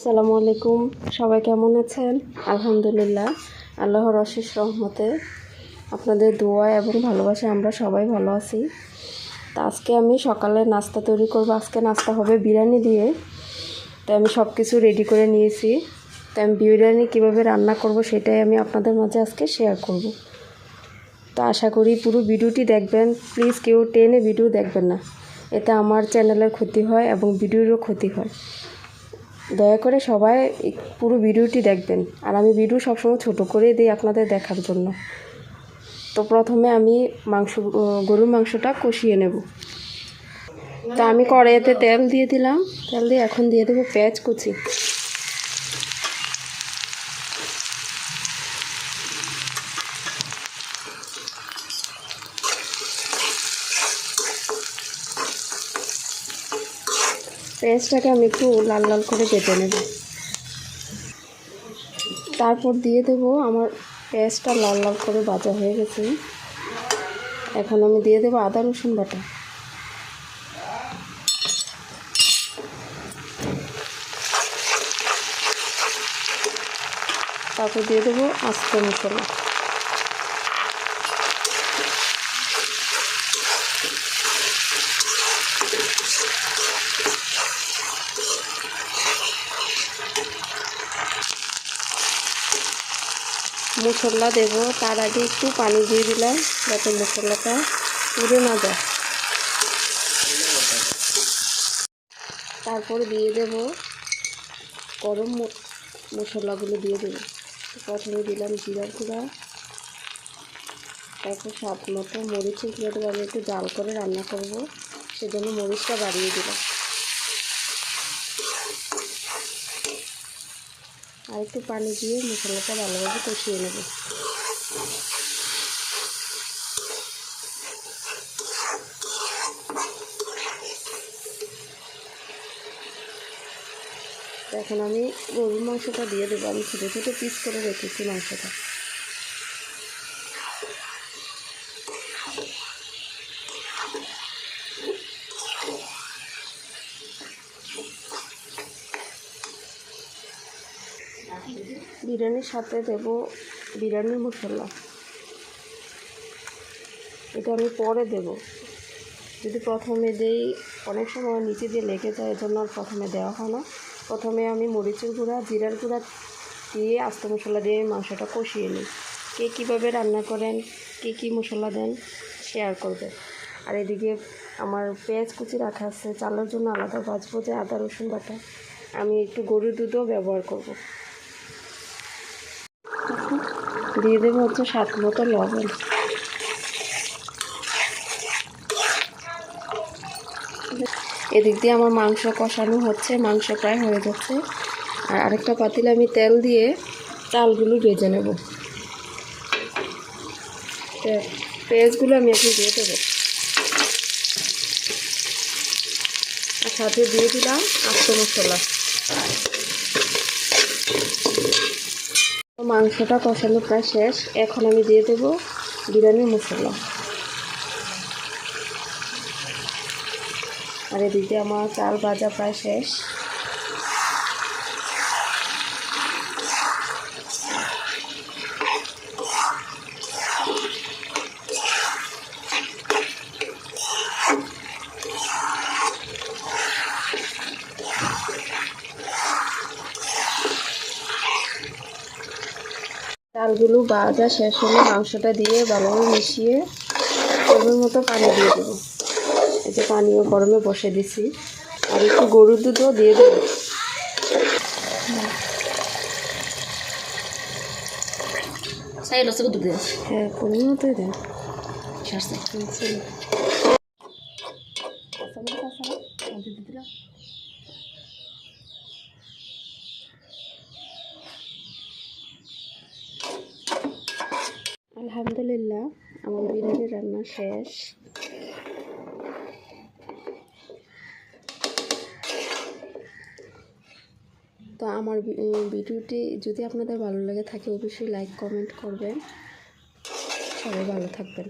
আসসালামু আলাইকুম, সবাই কেমন আছেন? আলহামদুলিল্লাহ, আল্লাহর অশেষ রহমতে আপনাদের দোয়া এবং ভালোবাসায় আমরা সবাই ভালো আছি। তো আজকে আমি সকালে নাস্তা তৈরি করব। আজকে নাস্তা হবে বিরিয়ানি দিয়ে। তো আমি সব কিছু রেডি করে নিয়েছি। তো আমি বিরিয়ানি কীভাবে রান্না করব সেটাই আমি আপনাদের মাঝে আজকে শেয়ার করব। তো আশা করি পুরো ভিডিওটি দেখবেন। প্লিজ কেউ টেনে ভিডিও দেখবেন না, এতে আমার চ্যানেলের ক্ষতি হয় এবং ভিডিওরও ক্ষতি হয়। দয়া করে সবাই পুরো ভিডিওটি দেখবেন। আর আমি ভিডিও সবসময় ছোট করে দিই আপনাদের দেখার জন্য। তো প্রথমে আমি গরুর মাংসটা কষিয়ে নেব। তা আমি কড়াইতে তেল দিয়ে দিলাম। তেল দিয়ে এখন দিয়ে দেবো পেঁয়াজ কুচি। পেঁয়াজটাকে আমি একটু লাল লাল করে ভেজে নেব। তারপর দিয়ে দেবো, আমার পেঁয়াজটা লাল লাল করে ভাজা হয়ে গেছে। এখন আমি দিয়ে দেবো আদা রসুন বাটা। তারপর দিয়ে দেবো আস্ত মশলা। মশলা দেব, তার আগে একটু পানি দিয়ে দিলাম যাতে মশলাটা পুড়ে না যায়। তারপর দিয়ে দেব গরম মশলাগুলো দিয়ে দেবো। প্রথমে দিলাম জিরার গুঁড়া, তারপর স্বাদ মতো মরিচের গুঁড়া দেবো। আমি একটু জাল করে রান্না করব, সেজন্য মরিচটা বাড়িয়ে দিলাম। আর একটু পানি দিয়ে মশলাটা ভালোভাবে কষিয়ে নেব। এখন আমি গরুর মাংসটা দিয়ে দেবো। আমি ছোটো ছোটো পিস করে রেখেছি মাংসটা। বিরিয়ানির সাথে দেব বিরিয়ানির মশলা। এটা আমি পরে দেব। যদি প্রথমে দেই অনেক সময় নিচে দিয়ে লেগে যায়, এজন্য আর প্রথমে দেওয়া হয় না। প্রথমে আমি মরিচের গুঁড়া, জিরার গুঁড়া দিয়ে আস্ত মশলা দিয়ে মাংসটা কষিয়ে নিই। কে কীভাবে রান্না করেন, কে কী মশলা দেন শেয়ার করবেন। আর এদিকে আমার পেঁয়াজ কুচি রাখা আছে, চালের জন্য আলাদা ভাজবো। যে আদা রসুন বাটা, আমি একটু গরুর দুধও ব্যবহার করব। দিয়ে দেবো হচ্ছে স্বাদ মতো লবণ। এদিক দিয়ে আমার মাংস কষানো হচ্ছে, মাংস প্রায় হয়ে যাচ্ছে। আর আরেকটা পাতিলে আমি তেল দিয়ে চালগুলো ভেজে নেব। পেঁয়াজগুলো আমি এখন দিয়ে দেবো, আর সাথে দিয়ে দিলাম আস্ত মশলা। মাংসটা কষানো প্রায় শেষ। এখন আমি দিয়ে দেবো বিরিয়ানির মশলা। আর এদিকে আমার চাল ভাজা প্রায় শেষ। চালগুলো ভাজা শেষ হলে মাংসটা দিয়ে ভালোভাবে মিশিয়ে পরিমাণ মতো পানি দিয়ে দেবো। এই যে পানিও গরমে বসে দিছি। আর একটু গরুর দুধও দিয়ে দেবো। হ্যাঁ, পরিমাণ মতোই দেন। আলহামদুলিল্লাহ, আমার বিরিয়ানি রান্না শেষ। তো আমার ভিডিওটি যদি আপনাদের ভালো লেগে থাকে অবশ্যই লাইক কমেন্ট করবেন। সবাই ভালো থাকবেন।